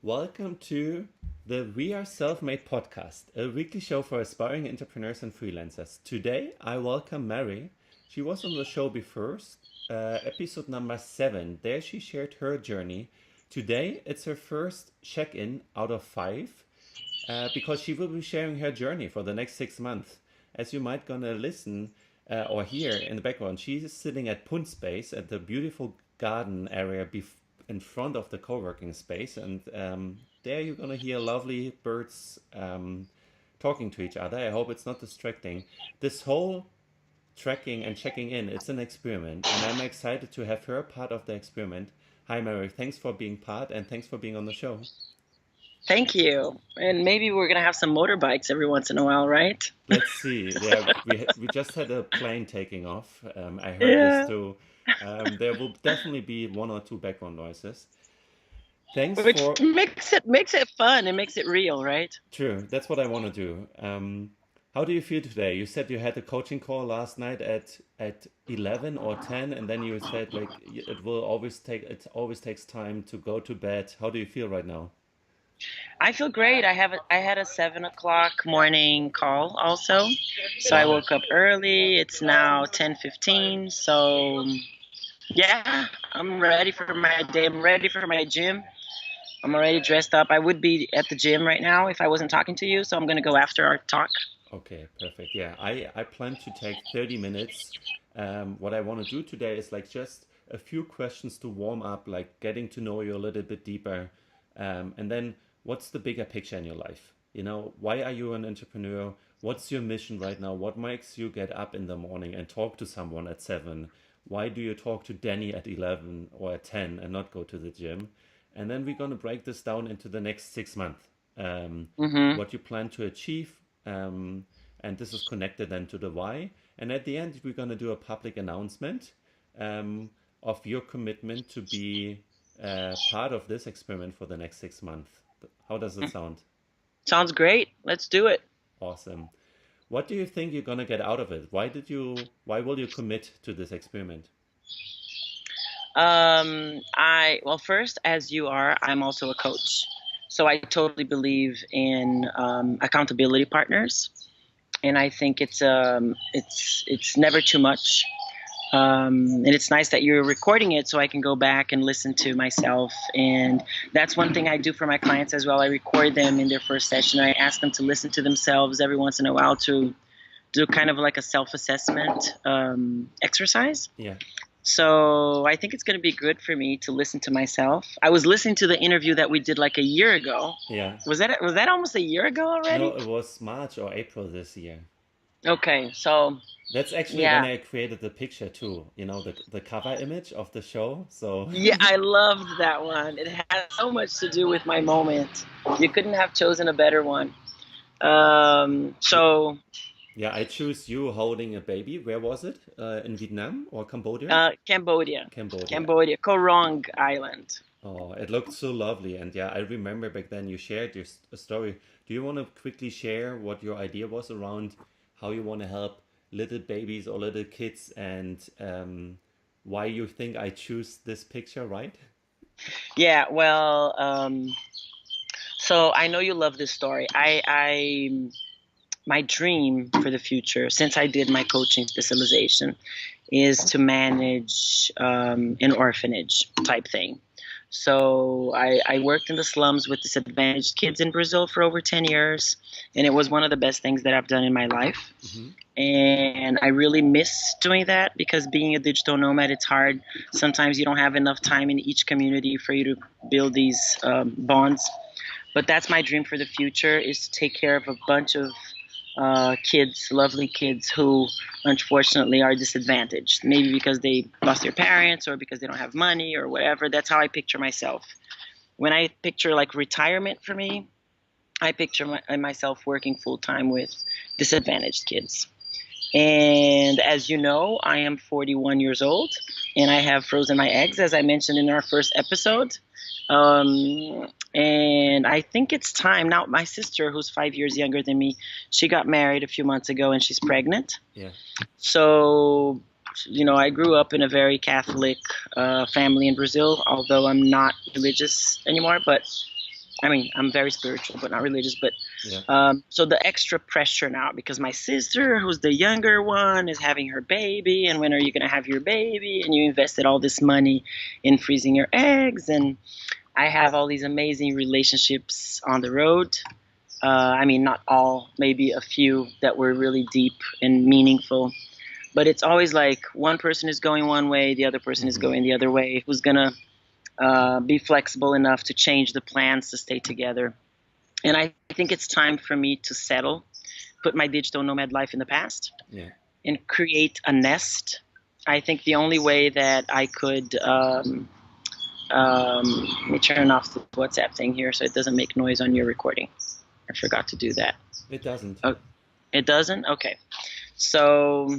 Welcome to the We Are Self-Made podcast, a weekly show for aspiring entrepreneurs and freelancers. Today, I welcome Mari. She was on the show before, episode number 7. There she shared her journey. Today, it's her first check-in out of 5 because she will be sharing her journey for the next 6 months. As you might gonna listen or hear in the background, she is sitting at Punt Space at the beautiful garden area in front of the co-working space, and there you're gonna hear lovely birds talking to each other. I hope it's not distracting. This whole tracking and checking in, it's an experiment, and I'm excited to have her part of the experiment. Hi Mary, thanks for being part and thanks for being on the show. Thank you. And maybe we're going to have some motorbikes every once in a while, right? Let's see. Yeah, we just had a plane taking off. I heard Yeah. this too. There will definitely be one or two background noises. Thanks Which for makes it fun. It makes it real, right? True. That's what I want to do. How do you feel today? You said you had a coaching call last night at 11 or 10, and then you said like it always takes time to go to bed. How do you feel right now? I feel great. I had a 7 o'clock morning call also, so I Wow. woke up early. It's now 10:15. So yeah, I'm ready for my day. I'm ready for my gym. I'm already dressed up. I would be at the gym right now if I wasn't talking to you. So I'm gonna go after our talk. Okay, perfect. Yeah, I plan to take 30 minutes. What I want to do today is like just a few questions to warm up, like getting to know you a little bit deeper. And then what's the bigger picture in your life? You know, why are you an entrepreneur? What's your mission right now? What makes you get up in the morning and talk to someone at 7? Why do you talk to Danny at 11 or at 10 and not go to the gym? And then we're going to break this down into the next 6 months. Mm-hmm. What you plan to achieve. And this is connected then to the why. And at the end, we're going to do a public announcement of your commitment to be part of this experiment for the next 6 months. How does it sound? Sounds great. Let's do it. Awesome. What do you think you're going to get out of it? Why will you commit to this experiment? Well, first, as you are, I'm also a coach. So I totally believe in accountability partners, and I think it's never too much. And it's nice that you're recording it so I can go back and listen to myself. And that's one thing I do for my clients as well. I record them in their first session. I ask them to listen to themselves every once in a while to do kind of like a self-assessment exercise. Yeah. So I think it's going to be good for me to listen to myself. I was listening to the interview that we did like a year ago. Yeah. Was that almost a year ago already? No, it was March or April this year. Okay, so That's actually when yeah. I created the picture too, you know, the cover image of the show. So Yeah, I loved that one. It has so much to do with my moment. You couldn't have chosen a better one. So yeah, I choose you holding a baby. Where was it? In Vietnam or Cambodia? Cambodia, Cambodia. Koh Rong Island. Oh, it looked so lovely. And yeah, I remember back then you shared your story. Do you want to quickly share what your idea was around how you want to help little babies or little kids, and why you think I choose this picture, right? Yeah, well, so I know you love this story. My dream for the future, since I did my coaching specialization, is to manage an orphanage type thing. So I worked in the slums with disadvantaged kids in Brazil for over 10 years, and it was one of the best things that I've done in my life. Hmm. And I really miss doing that because being a digital nomad, it's hard. Sometimes you don't have enough time in each community for you to build these bonds. But that's my dream for the future, is to take care of a bunch of kids, lovely kids who unfortunately are disadvantaged, maybe because they lost their parents or because they don't have money or whatever. That's how I picture myself. When I picture like retirement for me, I picture myself working full time with disadvantaged kids. And as you know, I am 41 years old and I have frozen my eggs, as I mentioned in our first episode. And I think it's time now. My sister, who's 5 years younger than me, she got married a few months ago and she's pregnant. Yeah. So, I grew up in a very Catholic family in Brazil, although I'm not religious anymore. But I mean, I'm very spiritual, but not religious. But Yeah. so the extra pressure now, because my sister, who's the younger one, is having her baby, and when are you going to have your baby? And you invested all this money in freezing your eggs, and I have all these amazing relationships on the road. I mean, not all, maybe a few that were really deep and meaningful. But it's always like one person is going one way, the other person is going the other way. Who's going to be flexible enough to change the plans to stay together? And I think it's time for me to settle, put my digital nomad life in the past, and create a nest. I think the only way that I could let me turn off the WhatsApp thing here so it doesn't make noise on your recording. I forgot to do that. It doesn't. Oh, it doesn't? Okay. So,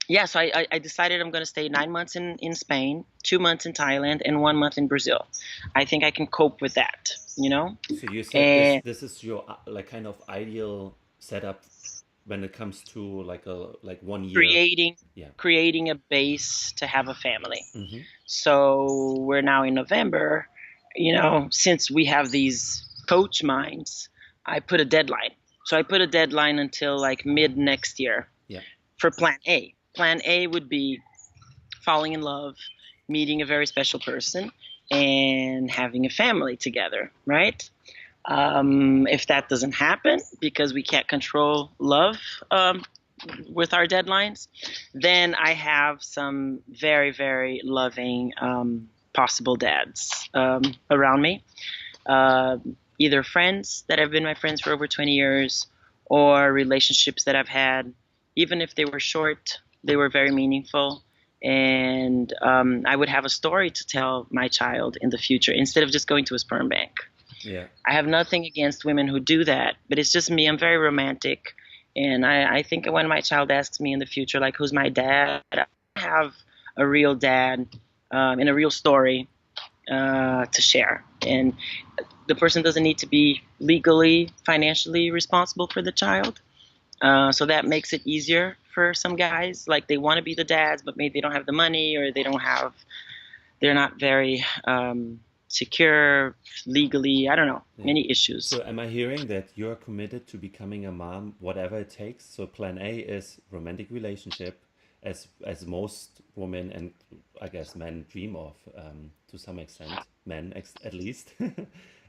yeah, so I decided I'm going to stay 9 months in Spain, 2 months in Thailand, and 1 month in Brazil. I think I can cope with that, you know? So you said this is your like kind of ideal setup when it comes to like 1 year. Creating a base to have a family. So we're now in November, you know, since we have these coach minds, I put a deadline. So I put a deadline until like mid next year for plan A. Plan A would be falling in love, meeting a very special person, and having a family together, right? If that doesn't happen because we can't control love with our deadlines, then I have some very, very loving possible dads around me. Either friends that have been my friends for over 20 years or relationships that I've had. Even if they were short, they were very meaningful. And I would have a story to tell my child in the future instead of just going to a sperm bank. Yeah. I have nothing against women who do that, but it's just me. I'm very romantic. And I think when my child asks me in the future, like, who's my dad? I have a real dad and a real story to share. And the person doesn't need to be legally, financially responsible for the child. So that makes it easier for some guys. Like, they want to be the dads, but maybe they don't have the money, or they're not very secure legally. I don't know, many issues. So am I hearing that you're committed to becoming a mom, whatever it takes? So plan A is romantic relationship, as most women and I guess men dream of, to some extent, men at least.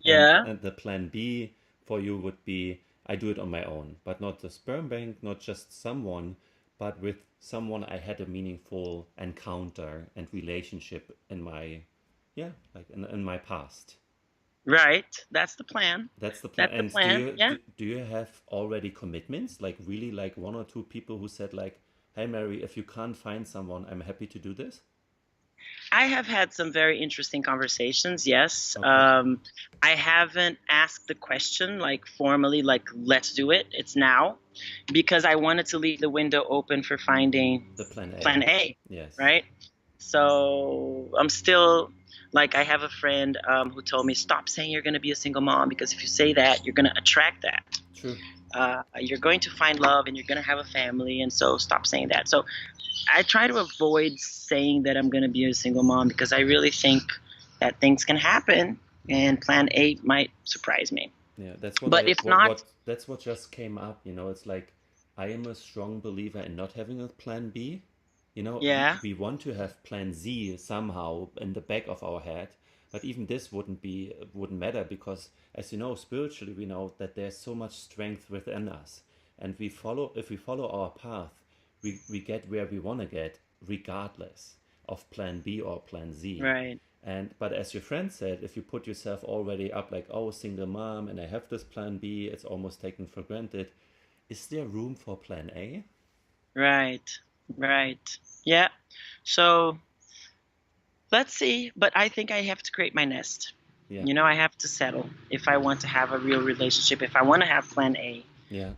And the plan B for you would be, I do it on my own, but not the sperm bank, not just someone, but with someone I had a meaningful encounter and relationship in my, in my past. Right. That's the plan. That's the plan. That's the plan. Do you have already commitments? Like really like 1 or 2 people who said like, hey, Mary, if you can't find someone, I'm happy to do this? I have had some very interesting conversations, yes. Okay. I haven't asked the question like formally, like, let's do it. It's now, because I wanted to leave the window open for finding the plan A. Plan A. Yes. Right? So I'm still, like, I have a friend who told me, stop saying you're going to be a single mom, because if you say that, you're going to attract that. True. You're going to find love and you're going to have a family, and so stop saying that. So I try to avoid saying that I'm going to be a single mom, because I really think that things can happen and plan A might surprise me. Yeah, that's what. But if not, that's what just came up. You know, it's like I am a strong believer in not having a plan B. You know, we want to have plan Z somehow in the back of our head, but even this wouldn't matter, because, as you know, spiritually we know that there's so much strength within us, and if we follow our path, we get where we want to get, regardless of plan B or plan Z. Right. But as your friend said, if you put yourself already up like, oh, single mom, and I have this plan B, it's almost taken for granted. Is there room for plan A? Right. Yeah. So let's see. But I think I have to create my nest. Yeah. You know, I have to settle if I want to have a real relationship, if I want to have plan A. Yeah.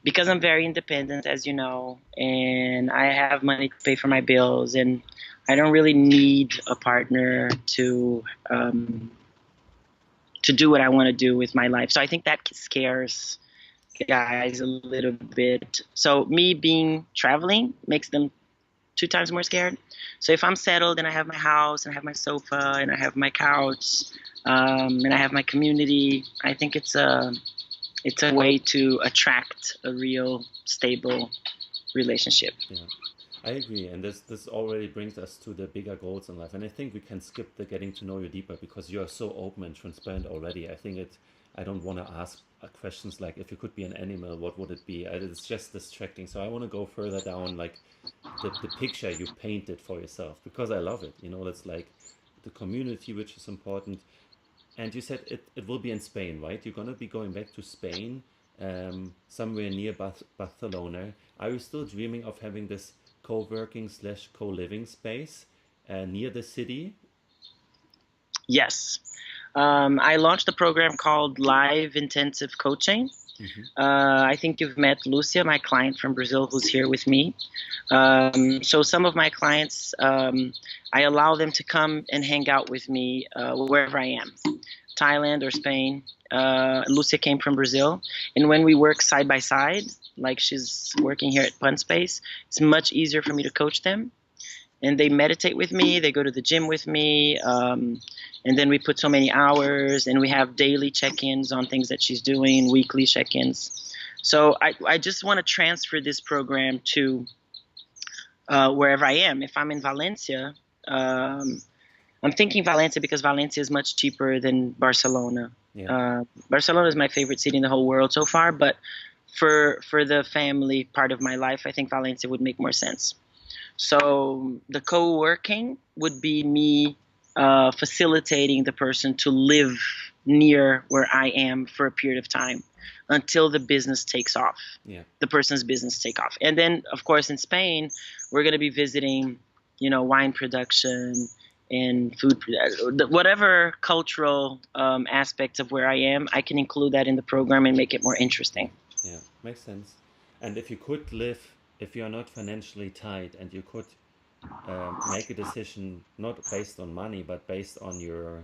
Because I'm very independent, as you know, and I have money to pay for my bills, and I don't really need a partner to do what I want to do with my life. So I think that scares guys a little bit. So me being traveling makes them two times more scared. So if I'm settled and I have my house and I have my sofa and I have my couch and I have my community, I think it's a way to attract a real stable relationship. Yeah, I agree, and this already brings us to the bigger goals in life. And I think we can skip the getting to know you deeper because you are so open and transparent already. I don't want to ask questions like if you could be an animal, what would it be? It's just distracting. So I want to go further down, like the picture you painted for yourself because I love it. That's like the community, which is important. And you said it will be in Spain, right? You're going to be going back to Spain, somewhere near Barcelona. Are you still dreaming of having this co-working / co-living space near the city? Yes. I launched a program called Live Intensive Coaching. Mm-hmm. I think you've met Lucia, my client from Brazil, who's here with me. So some of my clients, I allow them to come and hang out with me wherever I am, Thailand or Spain. Lucia came from Brazil. And when we work side by side, like she's working here at Pun Space, it's much easier for me to coach them. And they meditate with me, they go to the gym with me, and then we put so many hours, and we have daily check-ins on things that she's doing, weekly check-ins. So I just want to transfer this program to wherever I am. If I'm in Valencia, I'm thinking Valencia because Valencia is much cheaper than Barcelona. Yeah. Barcelona is my favorite city in the whole world so far, but for the family part of my life, I think Valencia would make more sense. So the co-working would be me facilitating the person to live near where I am for a period of time until the business takes off. Yeah. The person's business take off. And then, of course, in Spain, we're going to be visiting, wine production and food, whatever cultural aspects of where I am, I can include that in the program and make it more interesting. Yeah, makes sense. And if you are not financially tied and you could make a decision not based on money but based on your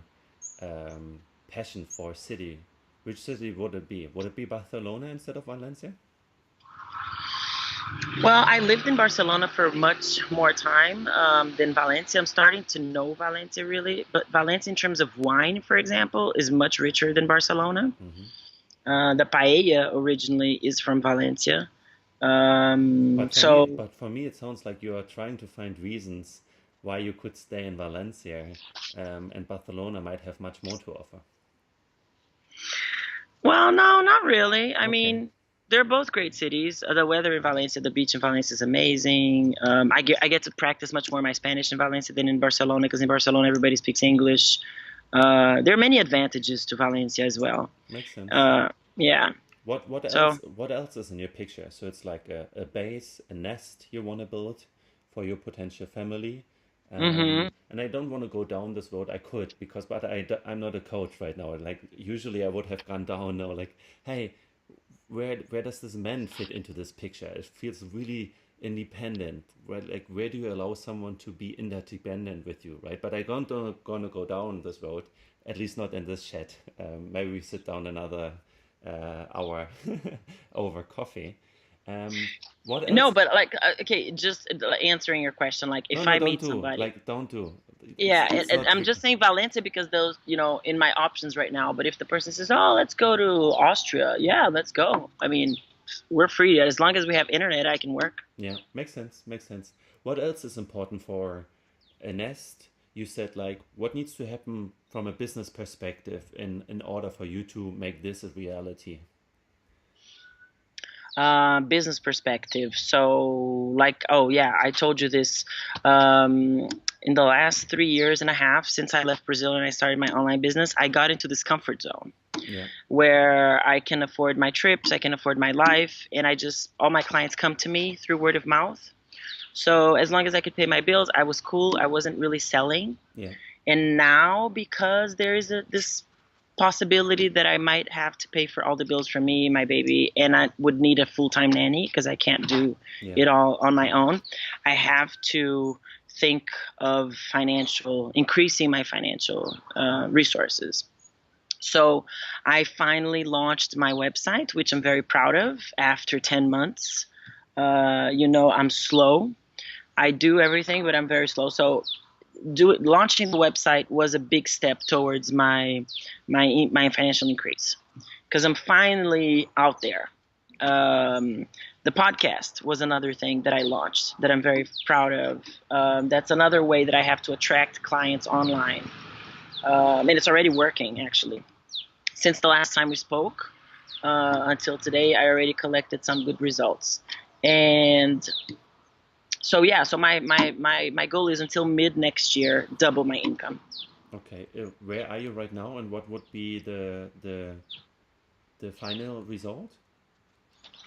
passion for a city, which city would it be? Would it be Barcelona instead of Valencia? Well, I lived in Barcelona for much more time than Valencia. I'm starting to know Valencia really, but Valencia in terms of wine, for example, is much richer than Barcelona. Mm-hmm. The paella originally is from Valencia. But for me, it sounds like you are trying to find reasons why you could stay in Valencia, and Barcelona might have much more to offer. Well, no, not really. I mean, they're both great cities. The weather in Valencia, the beach in Valencia is amazing. I get to practice much more my Spanish in Valencia than in Barcelona because in Barcelona everybody speaks English. There are many advantages to Valencia as well. Makes sense. Yeah. What else is in your picture? So it's like a base, a nest you want to build for your potential family. Mm-hmm. And I don't want to go down this road. I could but I'm not a coach right now. Like usually I would have gone down now. Like, hey, where does this man fit into this picture? It feels really independent. Right? Like where do you allow someone to be interdependent with you? Right? But I don't gonna go down this road. At least not in this chat. Maybe we sit down another hour over coffee. What else? No, but like, okay, just answering your question, like if I meet somebody, like don't do. Yeah, I'm just saying Valencia because those, in my options right now. But if the person says, "Oh, let's go to Austria," yeah, let's go. I mean, we're free as long as we have internet. I can work. Yeah, makes sense. What else is important for a nest? You said like what needs to happen from a business perspective in order for you to make this a reality. Business perspective. So like, I told you this, in the last 3 years and a half since I left Brazil and I started my online business, I got into this comfort zone where I can afford my trips, I can afford my life, and all my clients come to me through word of mouth. So as long as I could pay my bills, I was cool. I wasn't really selling. Yeah. And now because there is this possibility that I might have to pay for all the bills for me, my baby, and I would need a full-time nanny because I can't do it all on my own. I have to think of increasing my financial resources. So I finally launched my website, which I'm very proud of after 10 months. I'm slow. I do everything, but I'm very slow. So launching the website was a big step towards my financial increase because I'm finally out there. The podcast was another thing that I launched that I'm very proud of. That's another way that I have to attract clients online. And it's already working, actually. Since the last time we spoke until today, I already collected some good results. And so, yeah, so my goal is until mid next year, double my income. Okay, where are you right now, and what would be the final result?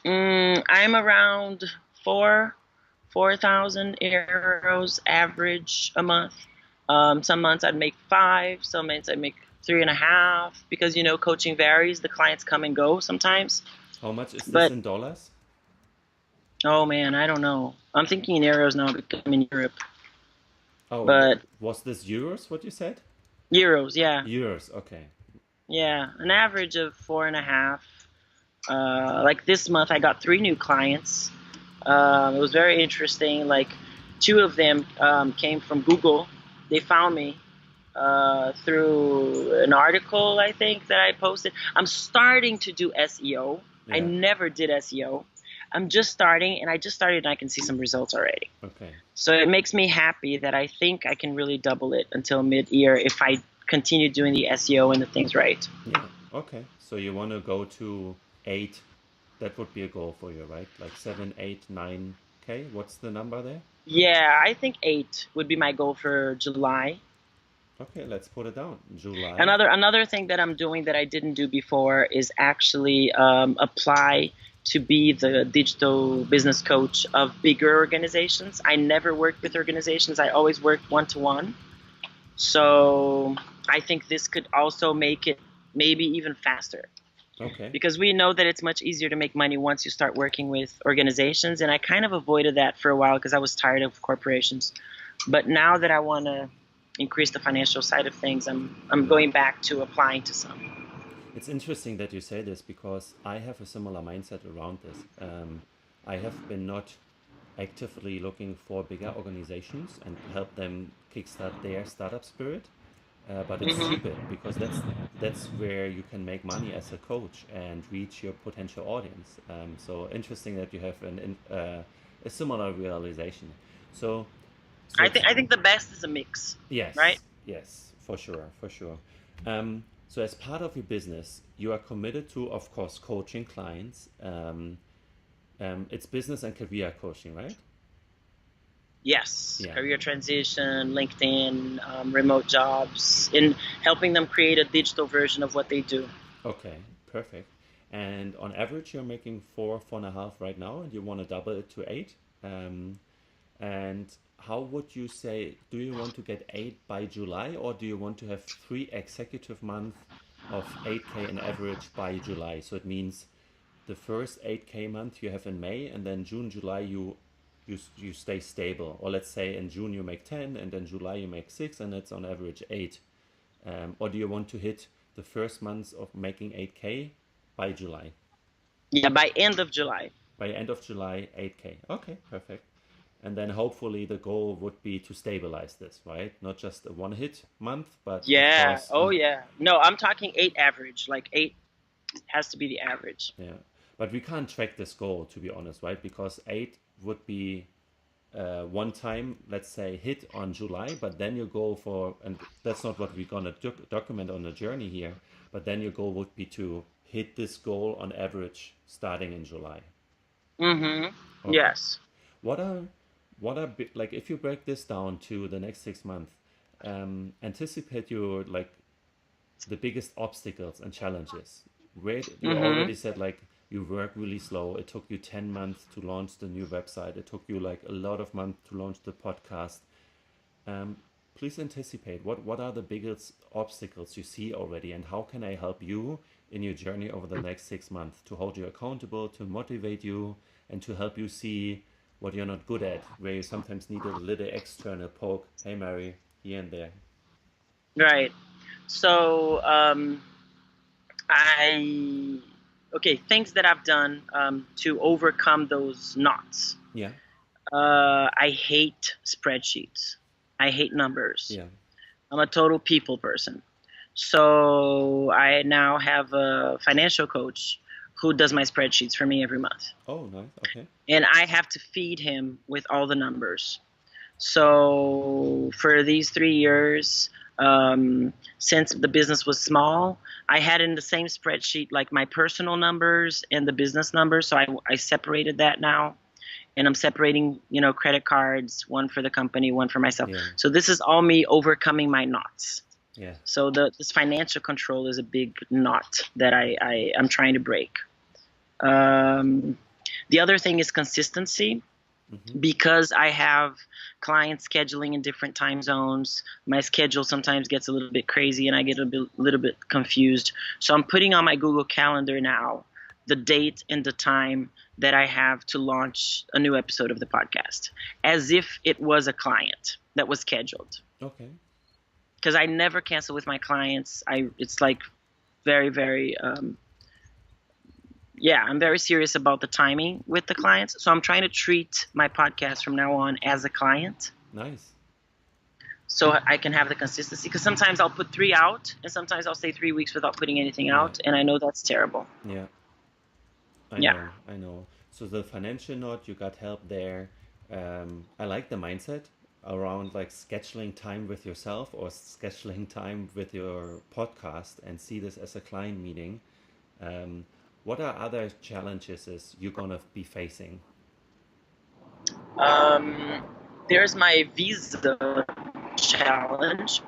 I'm around 4,000 euros average a month. Some months I'd make 5, some months I'd make 3.5 because coaching varies. The clients come and go sometimes. How much is this But in dollars? oh man, I don't know. I'm thinking in euros now because I'm in Europe. Oh, But was this euros, what you said? euros, yeah, Euros, okay. yeah, an average of 4.5. Like this month, I got 3 new clients. It was very interesting. Like 2 of them came from Google. They found me through an article, I think, that I posted. I'm starting to do SEO. I Yeah, never did SEO. I'm just starting, and I just started, and I can see some results already. okay. So it makes me happy that I think I can really double it until mid-year if I continue doing the SEO and the things right. Yeah, okay. So you want to go to 8, that would be a goal for you, right? Like 7, 8, 9K. What's the number there? Yeah, I think 8 would be my goal for July. Okay, let's put it down. July. Another thing that I'm doing that I didn't do before is actually apply to be the digital business coach of bigger organizations. I never worked with organizations. I always worked one-to-one. So I think this could also make it maybe even faster Okay. because we know that it's much easier to make money once you start working with organizations. And I kind of avoided that for a while because I was tired of corporations. But now that I want to increase the financial side of things, I'm going back to applying to some. It's interesting that you say this because I have a similar mindset around this. I have been not actively looking for bigger organizations and help them kickstart their startup spirit. But it's Hmm. stupid because that's where you can make money as a coach and reach your potential audience. So interesting that you have a similar realization. So so it's I think the best is a mix, right? yes, yes, for sure, for sure. So as part of your business, you are committed to, of course, coaching clients. It's business and career coaching, right? Yes, Yeah. career transition, LinkedIn, remote jobs, in helping them create a digital version of what they do. Okay, perfect. And on average, you're making 4.5 right now, and you want to double it to 8. Um, and how would you say, do you want to get 8 by July, or do you want to have 3 executive months of 8K in average by July? So it means the first 8K month you have in May, and then June, July you stay stable. Or let's say in June you make 10, and then July you make 6, and it's on average 8. Or do you want to hit the first months of making 8K by July? Yeah, by end of July. By end of July, 8K. Okay, perfect. And then hopefully the goal would be to stabilize this, right? Not just a one hit month, but of Yeah. course, Oh, yeah. No, I'm talking 8 average. Like 8 has to be the average. yeah. But we can't track this goal, to be honest, right? Because 8 would be one time, let's say, hit on July, but then your goal for, and that's not what we're gonna document on the journey here, but then your goal would be to hit this goal on average starting in July. Mm-hmm. Okay. Yes. What are like if you break this down to the next 6 months, anticipate your like the biggest obstacles and challenges. Where you Mm-hmm. already said like you work really slow. It took you 10 months to launch the new website. It took you like a lot of months to launch the podcast. Um, Please anticipate what are the biggest obstacles you see already, and how can I help you in your journey over the next 6 months to hold you accountable, to motivate you, and to help you see what you're not good at, where you sometimes need a little external poke. Hey, Mary, here and there. Right. So, I okay, things that I've done to overcome those knots. Yeah. I hate spreadsheets. I hate numbers. Yeah. I'm a total people person. So I now have a financial coach who does my spreadsheets for me every month. Oh, nice. Okay. And I have to feed him with all the numbers. So for these 3 years, since the business was small, I had in the same spreadsheet like my personal numbers and the business numbers. So I separated that now. And I'm separating, credit cards, one for the company, one for myself. Yeah. So this is all me overcoming my knots. Yeah. So this financial control is a big knot that I'm trying to break. The other thing is consistency. Mm-hmm. Because I have clients scheduling in different time zones, my schedule sometimes gets a little bit crazy and I get a little bit confused. So I'm putting on my Google Calendar now the date and the time that I have to launch a new episode of the podcast, as if it was a client that was scheduled. Okay. Because I never cancel with my clients. It's like very, very I'm very serious about the timing with the clients. So I'm trying to treat my podcast from now on as a client. Nice. So I can have the consistency. Because sometimes I'll put 3 out, and sometimes I'll stay 3 weeks without putting anything out. And I know that's terrible. Yeah. I know. So the financial note, you got help there. I like the mindset around like scheduling time with yourself or scheduling time with your podcast and see this as a client meeting. What are other challenges you're gonna be facing? There's my visa challenge.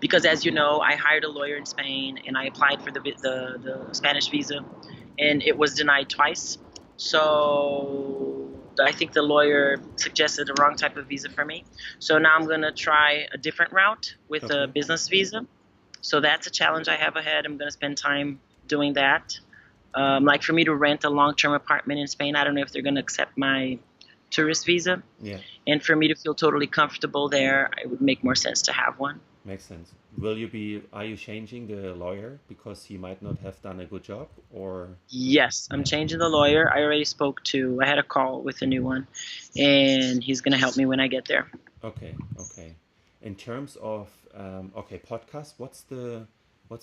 Because as you know, I hired a lawyer in Spain and I applied for the Spanish visa and it was denied twice. So I think the lawyer suggested the wrong type of visa for me. So now I'm going to try a different route with a business visa. So that's a challenge I have ahead. I'm going to spend time doing that. Like for me to rent a long-term apartment in Spain, I don't know if they're going to accept my tourist visa. Yeah. And for me to feel totally comfortable there, it would make more sense to have one. Makes sense. Are you changing the lawyer because he might not have done a good job or? Yes, I'm changing the lawyer. I had a call with a new one and he's going to help me when I get there. Okay. In terms of, podcast, what's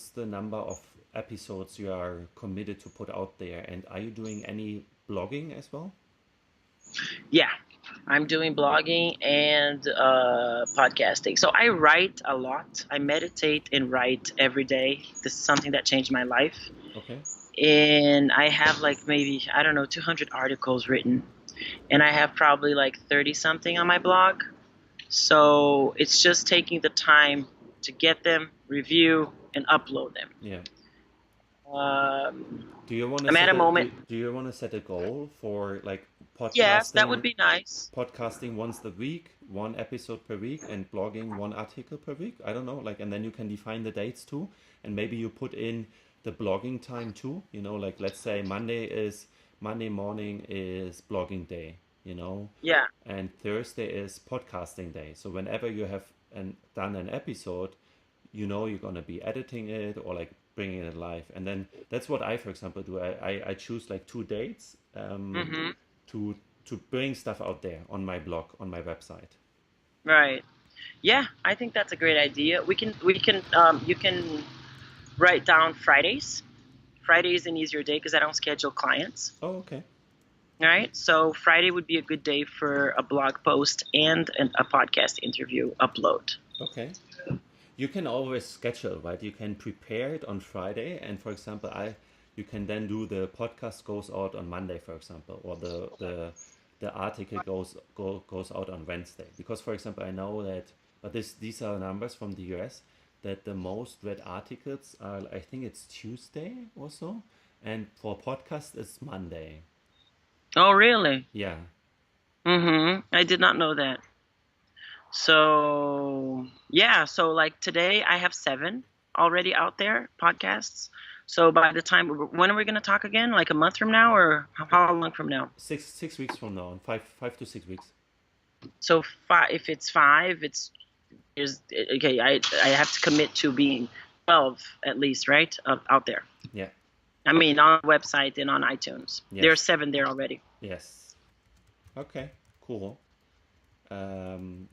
the number of episodes you are committed to put out there? And are you doing any blogging as well? Yeah, I'm doing blogging and podcasting. So I write a lot. I meditate and write every day. This is something that changed my life. Okay. And I have like maybe, 200 articles written. And I have probably like 30 something on my blog. So it's just taking the time to get them, review, and upload them. Yeah. Do you want to set a goal for like podcasting? Yes, that would be nice. Podcasting once a week, 1 episode per week, and blogging 1 article per week. I don't know, and then you can define the dates too, and maybe you put in the blogging time too. Like let's say Monday morning is blogging day. Yeah. And Thursday is podcasting day. So whenever you have done an episode, you're gonna be editing it or like bringing it live. And then that's what I, for example, do. I choose like 2 dates to bring stuff out there on my blog, on my website. Right. Yeah, I think that's a great idea. You can write down Fridays. Friday is an easier day because I don't schedule clients. Oh, okay. All right. So Friday would be a good day for a blog post and a podcast interview upload. Okay. You can always schedule, right? You can prepare it on Friday, and for example, you can then do the podcast goes out on Monday, for example, or the article goes out on Wednesday. Because, for example, I know that, but these are numbers from the US, that the most read articles are, I think it's Tuesday or so, and for podcast it's Monday. Oh, really? Yeah. I did not know that. So, yeah. So, like today, I have 7 already out there, podcasts. So by the time, when are we going to talk again? Like a month from now, or how long from now? 6 weeks from now, 5 to 6 weeks. So if it's 5, okay. I have to commit to being 12 at least, right? Out there. Yeah. I mean, on the website and on iTunes. Yes. There are 7 there already. Yes. Okay. cool. Um,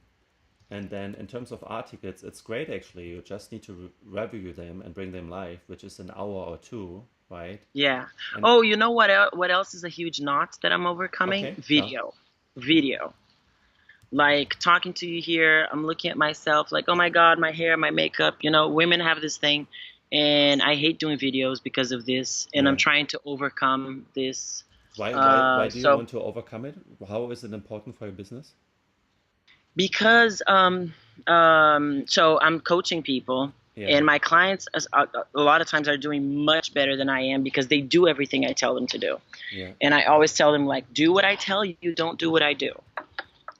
and then in terms of articles, it's great actually. You just need to review them and bring them live, which is an hour or two, right? Yeah. And Oh, you know what else is a huge knot that I'm overcoming? okay, tell. Video. Like talking to you here, I'm looking at myself like, oh my God, my hair, my makeup. Women have this thing, and I hate doing videos because of this, and I'm Yeah. trying to overcome this. Why do you So want to overcome it? How is it important for your business? because so I'm coaching people, Yeah. and my clients a lot of times are doing much better than I am because they do everything I tell them to do. Yeah. And I always tell them, like, do what I tell you, don't do what I do.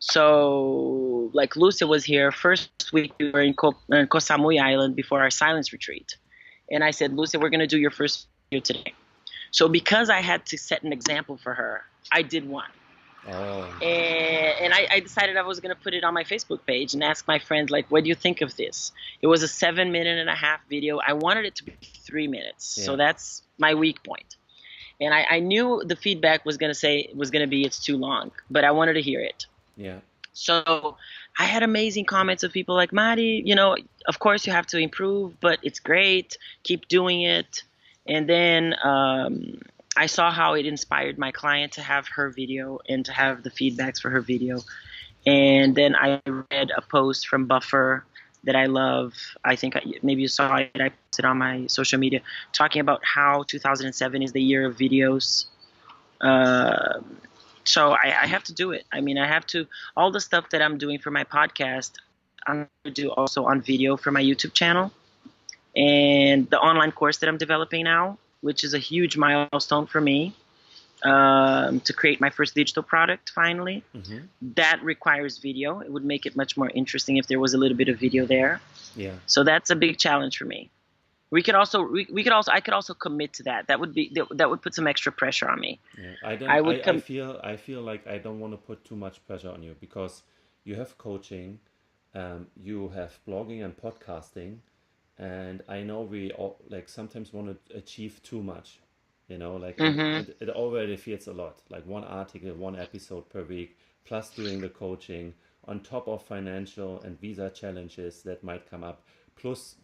So, like, Lucia was here. First week we were in Koh Samui Island before our silence retreat. And I said, Lucia, we're going to do your first video today. So because I had to set an example for her, I did one. Oh. And I decided I was going to put it on my Facebook page and ask my friends, like, what do you think of this? It was a 7.5-minute video. I wanted it to be 3 minutes. Yeah. So that's my weak point. And I knew the feedback was going to be it's too long, but I wanted to hear it. Yeah. So I had amazing comments of people like, Mari, of course you have to improve, but it's great. Keep doing it. And then I saw how it inspired my client to have her video and to have the feedbacks for her video. And then I read a post from Buffer that I love. I think maybe you saw it. I posted on my social media talking about how 2007 is the year of videos. So I have to do it. I mean, I have to, all the stuff that I'm doing for my podcast, I'm going to do also on video for my YouTube channel. And the online course that I'm developing now, which is a huge milestone for me, to create my first digital product finally. Mm-hmm. That requires video. It would make it much more interesting if there was a little bit of video there. Yeah. So that's a big challenge for me. I could also commit to that. That would put some extra pressure on me. Yeah. I feel like I don't want to put too much pressure on you because you have coaching, you have blogging and podcasting, and I know we all, like, sometimes want to achieve too much. Like it already feels a lot. Like one article, one episode per week, plus doing the coaching on top of financial and visa challenges that might come up, plus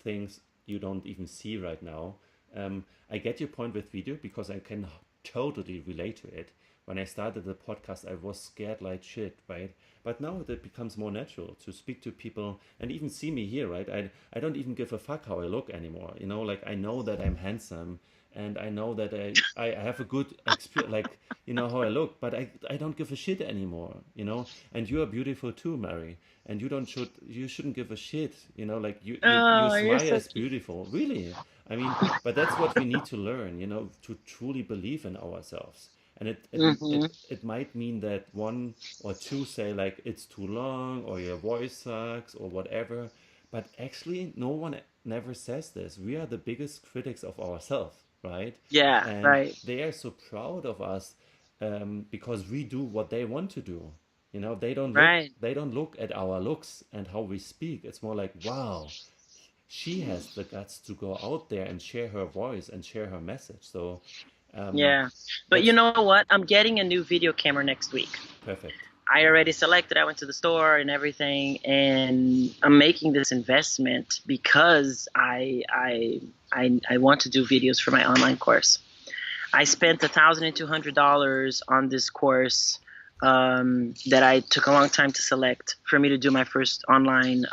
things you don't even see right now. I get your point with video because I can totally relate to it. When I started the podcast, I was scared like shit, right? But now it becomes more natural to speak to people and even see me here, right? I don't even give a fuck how I look anymore. Like I know that I'm handsome and I know that I have a good experience, like, how I look, but I don't give a shit anymore, and you are beautiful too, Mari, and you shouldn't give a shit, like you You're smile so is cute. beautiful, really. I mean, but that's what we need to learn, to truly believe in ourselves. And it might mean that one or two say like it's too long or your voice sucks or whatever, but actually no one never says this. We are the biggest critics of ourselves, right? Yeah, And right. they are so proud of us, because we do what they want to do. Right. They don't look at our looks and how we speak. It's more like, wow, she has the guts to go out there and share her voice and share her message. So Yeah. But you that's know what? I'm getting a new video camera next week. perfect. I already selected. I went to the store and everything, and I'm making this investment because I want to do videos for my online course. I spent $1,200 on this course that I took a long time to select for me to do my first online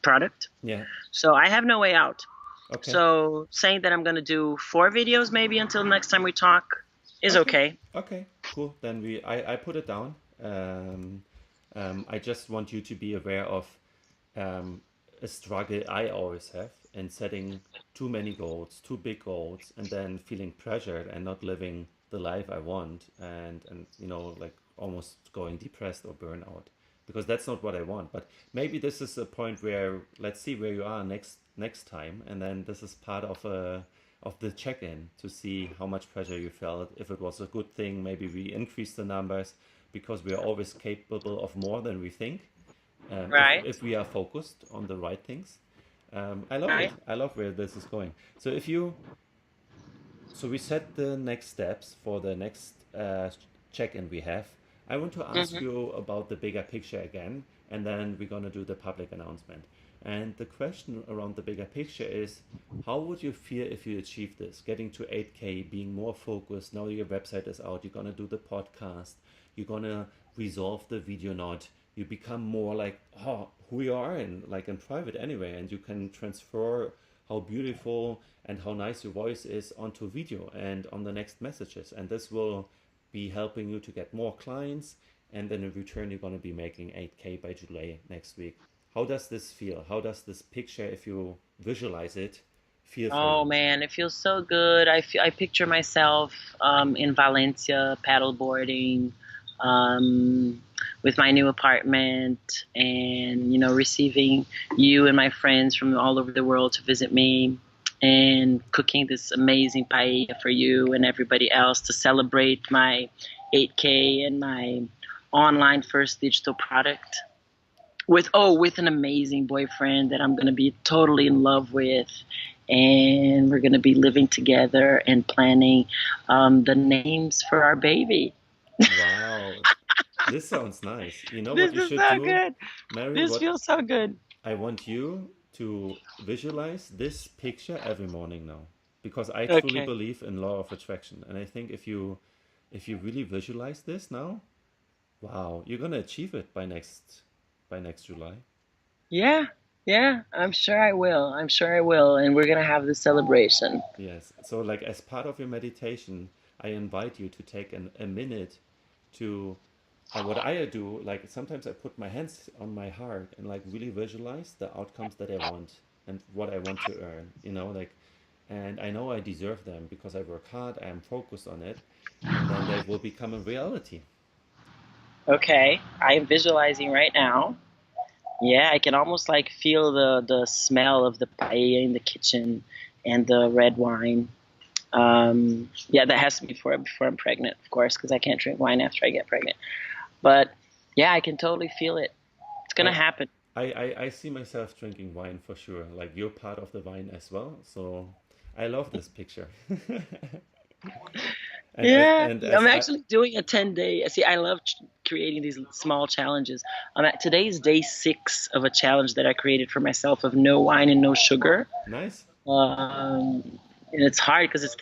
product. Yeah. So I have no way out. Okay. So saying that I'm going to do 4 videos maybe until next time we talk is okay. Okay. Cool. Then I put it down. I just want you to be aware of a struggle I always have in setting too many goals, too big goals, and then feeling pressured and not living the life I want, and like almost going depressed or burnout, because that's not what I want. But maybe this is a point where let's see where you are next time, and then this is part of the check-in to see how much pressure you felt. If it was a good thing, maybe we increase the numbers because we are always capable of more than we think. Right. If we are focused on the right things. I love it. Right. I love where this is going. So we set the next steps for the next check-in we have. I want to ask Hmm. you about the bigger picture again, and then we're going to do the public announcement. And the question around the bigger picture is, how would you feel if you achieve this, getting to 8K, being more focused? Now your website is out, you're going to do the podcast, you're going to resolve the video knot, you become more like who you are in like in private anyway, and you can transfer how beautiful and how nice your voice is onto video and on the next messages, and this will be helping you to get more clients, and then in return you're going to be making 8K by July next week. How does this feel? How does this picture, if you visualize it, feel for Oh you? man, it feels so good. I picture myself in Valencia paddleboarding, with my new apartment, and receiving you and my friends from all over the world to visit me, and cooking this amazing paella for you and everybody else to celebrate my 8K and my online first digital product with an amazing boyfriend that I'm going to be totally in love with, and we're going to be living together and planning the names for our baby. Wow, this sounds nice. You know what This you is should so do, good. Mary? This What feels so good. I want you to visualize this picture every morning now, because I truly Okay. believe in law of attraction, and I think if you really visualize this now, wow, you're gonna achieve it by next July. Yeah. Yeah. I'm sure I will. I'm sure I will. And we're going to have the celebration. Yes. So like as part of your meditation, I invite you to take a minute to what I do, like sometimes I put my hands on my heart and like really visualize the outcomes that I want and what I want to earn, like, and I know I deserve them because I work hard, I am focused on it, and then they will become a reality. Okay. I am visualizing right now. Yeah, I can almost like feel the smell of the paella in the kitchen and the red wine. Yeah, that has to be before I'm pregnant, of course, because I can't drink wine after I get pregnant. But yeah, I can totally feel it. It's gonna I, happen. I see myself drinking wine for sure. Like you're part of the wine as well. So I love this picture. and as Yeah, and I'm as I actually doing a 10-day. See, I love creating these small challenges. Today's day 6 of a challenge that I created for myself of no wine and no sugar. nice. And it's hard because it's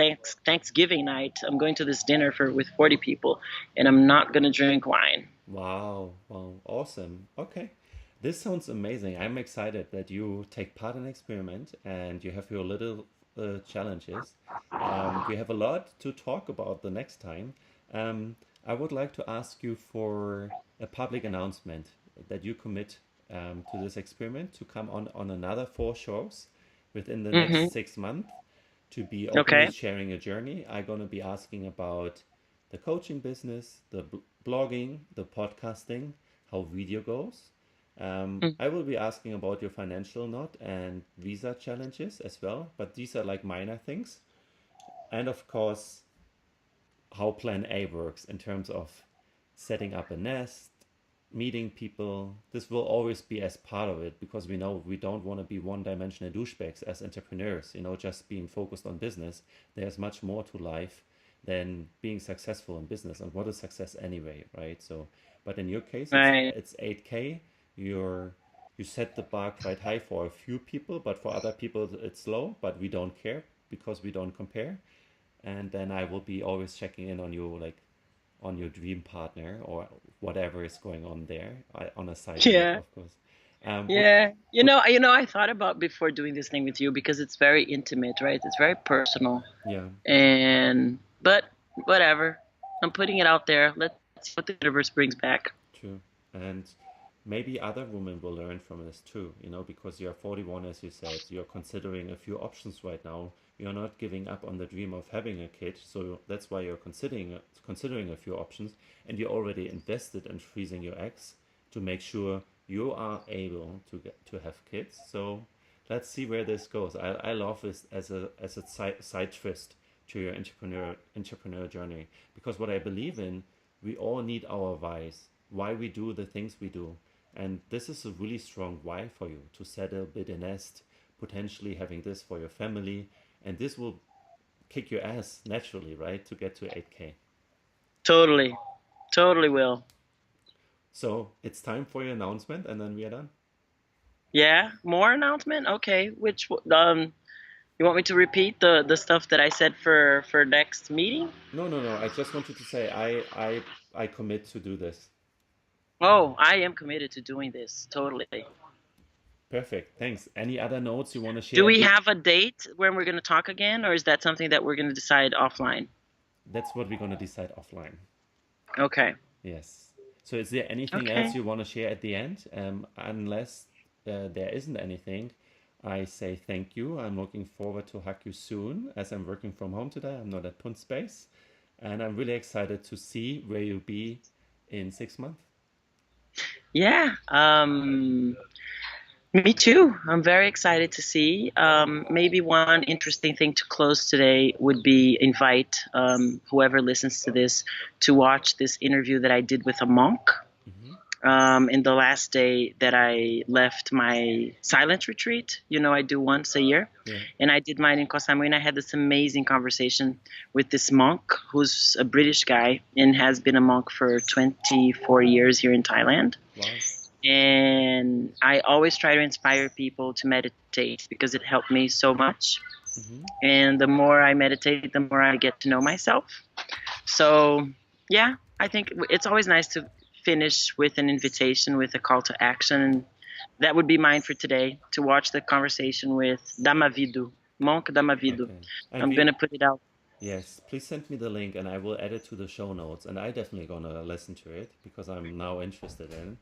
Thanksgiving night. I'm going to this dinner with 40 people, and I'm not gonna drink wine. Wow, wow, awesome. Okay. This sounds amazing. I'm excited that you take part in the experiment and you have your little challenges. We have a lot to talk about the next time. I would like to ask you for a public announcement that you commit to this experiment to come on another 4 shows within the Hmm. next 6 months to be openly Okay. sharing a journey. I'm going to be asking about the coaching business, the blogging, the podcasting, how video goes. I will be asking about your financial knot and visa challenges as well, but these are like minor things. And of course, how Plan A works in terms of setting up a nest, meeting people. This will always be as part of it because we know we don't want to be one-dimensional douchebags as entrepreneurs, just being focused on business. There's much more to life than being successful in business. And what is success anyway, right? So, but in your case, it's Right. it's 8K. You set the bar quite high for a few people, but for other people it's low. But we don't care because we don't compare. And then I will be always checking in on you, like on your dream partner or whatever is going on there, on a side note, Yeah. of course. Um, would Yeah. You would know, you know, I thought about before doing this thing with you because it's very intimate, right? It's very personal. Yeah, But whatever. I'm putting it out there. Let's see what the universe brings back. true. And maybe other women will learn from this too, because you're 41, as you said, you're considering a few options right now. You're not giving up on the dream of having a kid, so that's why you're considering a few options, and you already invested in freezing your eggs to make sure you are able to have kids. So let's see where this goes. I love this as a side twist to your entrepreneur journey, because what I believe in, we all need our whys, why we do the things we do. And this is a really strong why for you to settle, build a nest, potentially having this for your family. And this will kick your ass naturally, right? To get to 8K. Totally. Totally will. So it's time for your announcement, and then we are done. Yeah, more announcement? Okay. You want me to repeat the stuff that I said for next meeting? No. I just wanted to say I commit to do this. Oh, I am committed to doing this. Totally. Perfect. Thanks. Any other notes you want to share? Do we have a date when we're going to talk again, or is that something that we're going to decide offline? That's what we're going to decide offline. Okay. Yes. So is there anything else you want to share at the end? Unless there isn't anything, I say thank you. I'm looking forward to hug you soon, as I'm working from home today. I'm not at Punt Space. And I'm really excited to see where you'll be in 6 months. Yeah. Me too. I'm very excited to see. Maybe one interesting thing to close today would be invite whoever listens to this to watch this interview that I did with a monk in the last day that I left my silent retreat. I do once a year. Yeah. And I did mine in Koh Samui, and I had this amazing conversation with this monk who's a British guy and has been a monk for 24 years here in Thailand. Wow. And I always try to inspire people to meditate because it helped me so much. And the more I meditate, the more I get to know myself. So, yeah, I think it's always nice to finish with an invitation, with a call to action. That would be mine for today, to watch the conversation with Damavidu, Monk Damavidu. Okay. I'm going to put it out. Yes, please send me the link and I will add it to the show notes. And I definitely going to listen to it because I'm now interested in.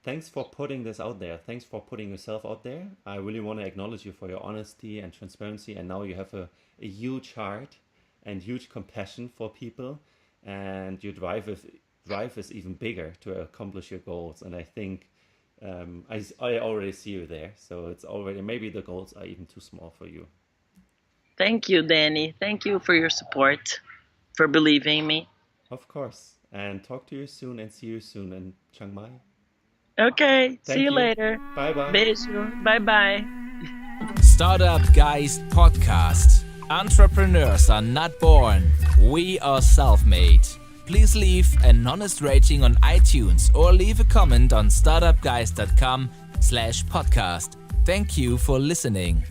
Thanks for putting this out there. Thanks for putting yourself out there. I really want to acknowledge you for your honesty and transparency. And now you have a huge heart and huge compassion for people. And your drive is even bigger to accomplish your goals. And I think I already see you there. So it's already, maybe the goals are even too small for you. Thank you, Danny. Thank you for your support, for believing me. Of course. And talk to you soon and see you soon in Chiang Mai. Okay. See you later. Bye-bye. Beijo. Bye-bye. StartupGeist Podcast. Entrepreneurs are not born. We are self-made. Please leave an honest rating on iTunes or leave a comment on startupgeist.com/podcast. Thank you for listening.